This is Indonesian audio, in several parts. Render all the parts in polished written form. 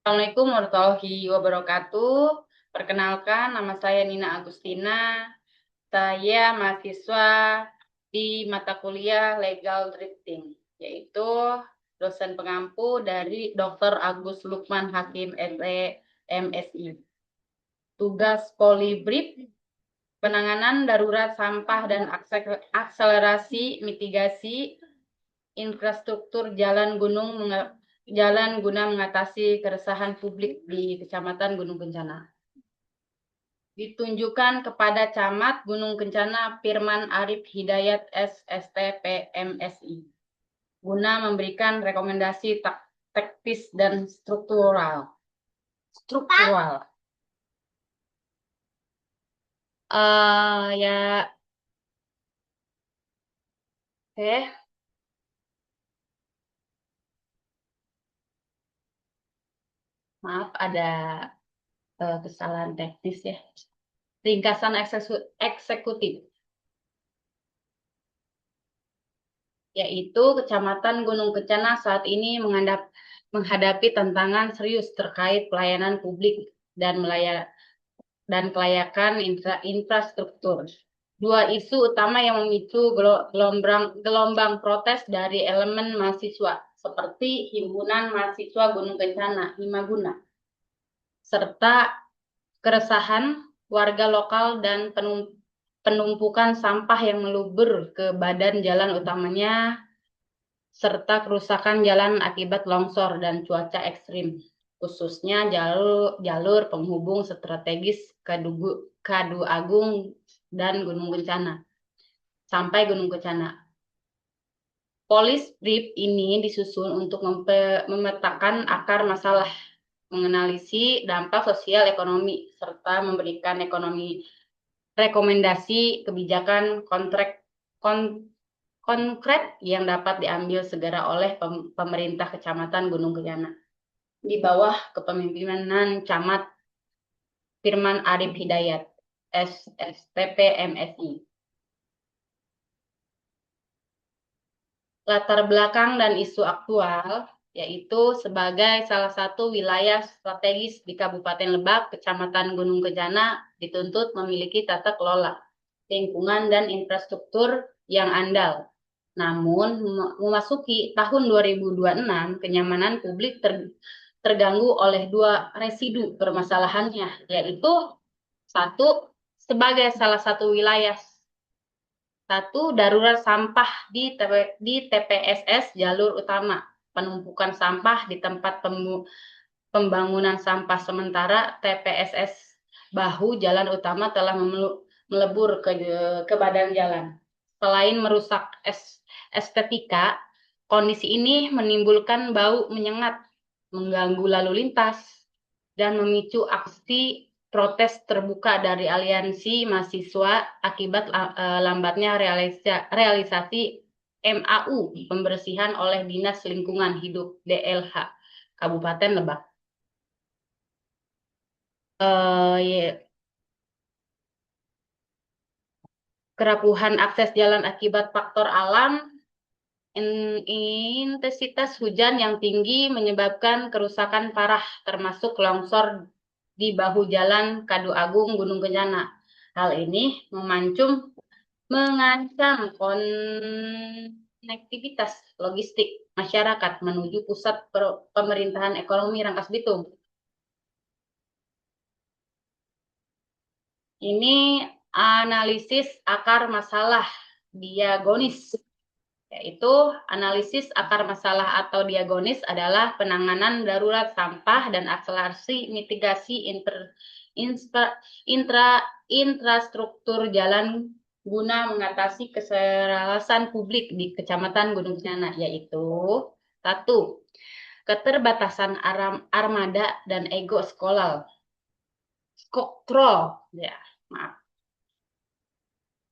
Assalamualaikum warahmatullahi wabarakatuh. Perkenalkan, nama saya Nina Agustina. Saya mahasiswa di mata kuliah Legal Drifting, yaitu dosen pengampu dari Dr. Agus Lukman Hakim SE MSI. Tugas Polibrip, penanganan darurat sampah dan akselerasi mitigasi infrastruktur jalan guna mengatasi keresahan publik di Kecamatan Gunung Kencana. Ditunjukkan kepada Camat Gunung Kencana Firman Arif Hidayat SSTP MSI guna memberikan rekomendasi taktis dan struktural. Ya, maaf ada kesalahan teknis ya. Ringkasan eksekutif, yaitu Kecamatan Gunung Kencana saat ini menghadapi tantangan serius terkait pelayanan publik dan kelayakan infrastruktur. Dua isu utama yang memicu gelombang protes dari elemen mahasiswa seperti Himpunan Mahasiswa Gunung Kencana Himaguna, serta keresahan warga lokal dan penumpukan sampah yang melubur ke badan jalan utamanya, serta kerusakan jalan akibat longsor dan cuaca ekstrim, khususnya jalur penghubung strategis Kadu Agung dan Gunung Kencana sampai Gunung Kencana. Polibrip ini disusun untuk memetakan akar masalah, menganalisis dampak sosial ekonomi, serta memberikan rekomendasi kebijakan konkret yang dapat diambil segera oleh pemerintah Kecamatan Gunung Kencana di bawah kepemimpinan Camat Firman Arif Hidayat SSTP MSI. Latar belakang dan isu aktual, yaitu sebagai salah satu wilayah strategis di Kabupaten Lebak, Kecamatan Gunung Kencana dituntut memiliki tata kelola lingkungan dan infrastruktur yang andal. Namun, memasuki tahun 2026, kenyamanan publik terganggu oleh dua residu permasalahannya, yaitu satu, sebagai salah satu wilayah darurat sampah di TPSS jalur utama, penumpukan sampah di tempat pembangunan sampah sementara TPSS bahu jalan utama telah melebur ke badan jalan. Selain merusak estetika, kondisi ini menimbulkan bau menyengat, mengganggu lalu lintas, dan memicu aksi protes terbuka dari aliansi mahasiswa akibat lambatnya realisasi MAU pembersihan oleh Dinas Lingkungan Hidup DLH Kabupaten Lebak. Kerapuhan akses jalan akibat faktor alam, intensitas hujan yang tinggi menyebabkan kerusakan parah termasuk longsor di bahu jalan Kadu Agung Gunung Kencana. Hal ini mengancam konektivitas logistik masyarakat menuju pusat pemerintahan ekonomi Rangkas Bitung. Ini analisis akar masalah diagonis, yaitu analisis akar masalah atau diagonis adalah penanganan darurat sampah dan akselerasi mitigasi infrastruktur jalan guna mengatasi keseralasan publik di Kecamatan Gunung Kencana, yaitu satu, keterbatasan armada dan ego skoktrol, ya, maaf.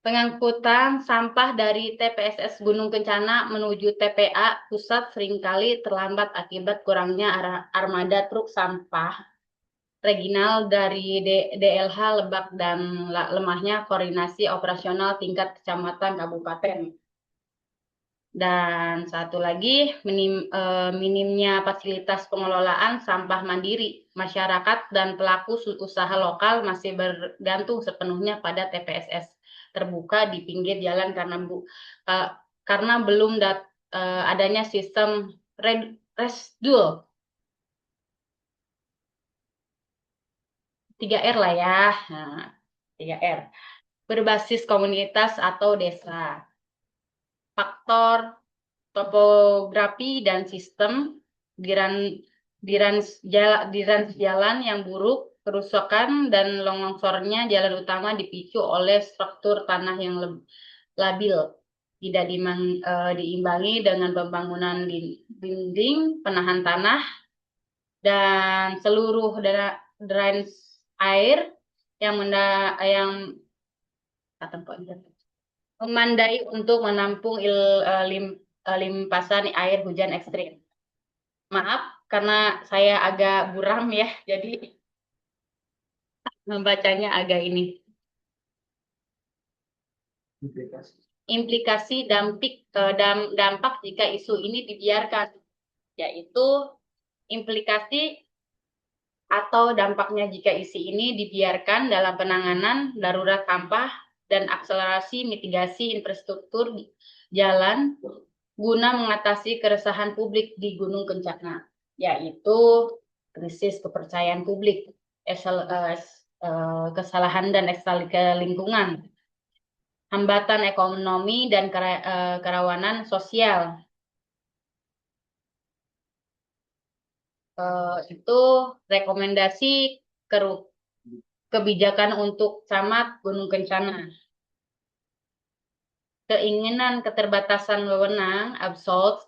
Pengangkutan sampah dari TPSS Gunung Kencana menuju TPA pusat seringkali terlambat akibat kurangnya armada truk sampah regional dari DLH Lebak dan lemahnya koordinasi operasional tingkat kecamatan kabupaten. Dan satu lagi, minimnya fasilitas pengelolaan sampah mandiri. Masyarakat dan pelaku usaha lokal masih bergantung sepenuhnya pada TPSS terbuka di pinggir jalan karena belum adanya sistem residual 3R lah ya. Nah, 3R. Berbasis komunitas atau desa. Faktor topografi dan sistem dirans jalan yang buruk, kerusakan dan longsornya jalan utama dipicu oleh struktur tanah yang labil, tidak diimbangi dengan pembangunan dinding penahan tanah dan seluruh drainase air yang memandai untuk menampung limpasan air hujan ekstrim. Maaf, karena saya agak buram ya, jadi membacanya agak ini. Implikasi dampak jika isu ini dibiarkan, yaitu implikasi atau dampaknya jika isu ini dibiarkan dalam penanganan darurat sampah dan akselerasi mitigasi infrastruktur jalan guna mengatasi keresahan publik di Gunung Kencana, yaitu krisis kepercayaan publik, kesalahan dan eksternalitas lingkungan, hambatan ekonomi dan kerawanan sosial. Itu rekomendasi kebijakan untuk Camat Gunung Kencana. Keinginan keterbatasan wewenang absolut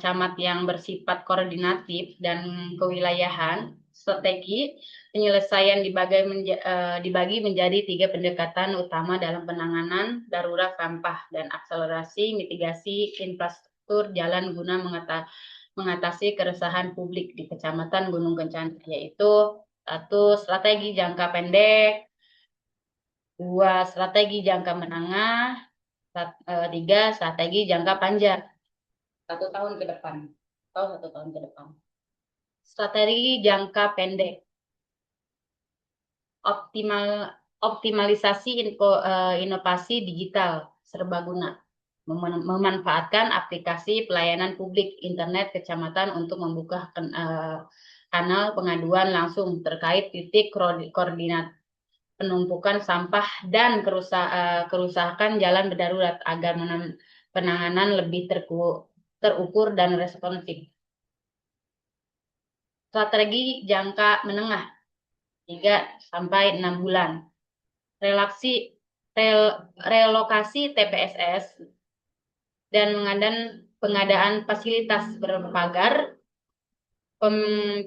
camat yang bersifat koordinatif dan kewilayahan, strategi penyelesaian dibagi menjadi 3 pendekatan utama dalam penanganan darurat sampah dan akselerasi mitigasi infrastruktur jalan guna mengatasi keresahan publik di Kecamatan Gunung Kencana, yaitu 1. Strategi jangka pendek, 2. Strategi jangka menengah, 3. Strategi jangka panjang 1 tahun ke depan atau 1 tahun ke depan. Strategi jangka pendek, optimalisasi inovasi digital serbaguna, memanfaatkan aplikasi pelayanan publik internet kecamatan untuk membuka kanal pengaduan langsung terkait titik koordinat penumpukan sampah dan kerusakan jalan berdarurat agar penanganan lebih terukur dan responsif. Strategi jangka menengah 3-6 bulan. Relokasi TPSS dan pengadaan fasilitas berpagar,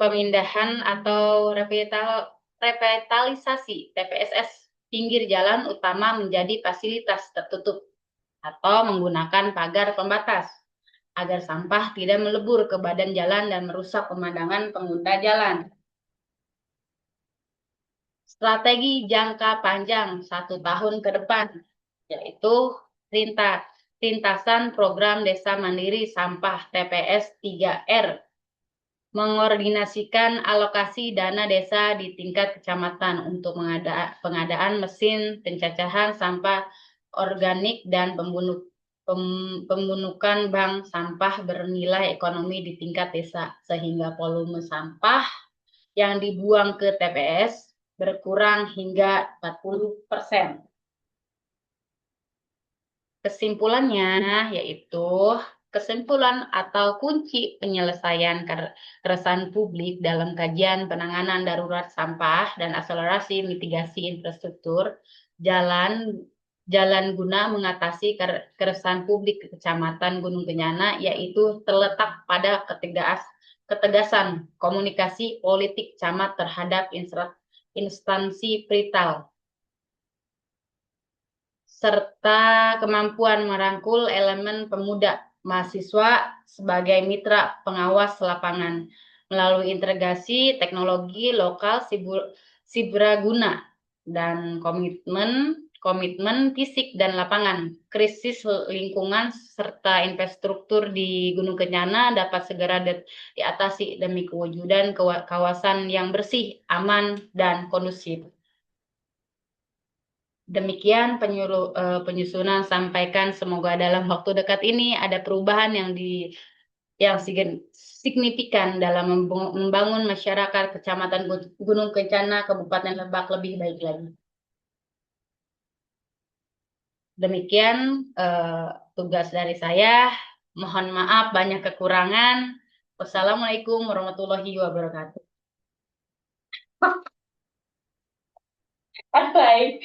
pemindahan atau revitalisasi TPSS pinggir jalan utama menjadi fasilitas tertutup atau menggunakan pagar pembatas agar sampah tidak melebur ke badan jalan dan merusak pemandangan pengguna jalan. Strategi jangka panjang 1 tahun ke depan, yaitu rintasan program Desa Mandiri Sampah TPS 3R, mengordinasikan alokasi dana desa di tingkat kecamatan untuk pengadaan mesin pencacahan sampah organik dan pembunukan bank sampah bernilai ekonomi di tingkat desa, sehingga volume sampah yang dibuang ke TPS berkurang hingga 40%. Kesimpulannya yaitu kesimpulan atau kunci penyelesaian keresahan publik dalam kajian penanganan darurat sampah dan akselerasi mitigasi infrastruktur jalan guna mengatasi keresahan publik Kecamatan Gunung Kencana, yaitu terletak pada ketegasan komunikasi politik camat terhadap instansi prital, serta kemampuan merangkul elemen pemuda mahasiswa sebagai mitra pengawas lapangan melalui integrasi teknologi lokal Sibraguna dan komitmen fisik dan lapangan. Krisis lingkungan serta infrastruktur di Gunung Kencana dapat segera diatasi demi kewujudan kawasan yang bersih, aman, dan kondusif. Demikian penyusunan sampaikan, semoga dalam waktu dekat ini ada perubahan yang signifikan dalam membangun masyarakat Kecamatan Gunung Kencana, Kabupaten Lebak lebih baik lagi. Demikian tugas dari saya. Mohon maaf banyak kekurangan. Wassalamualaikum warahmatullahi wabarakatuh. Bye.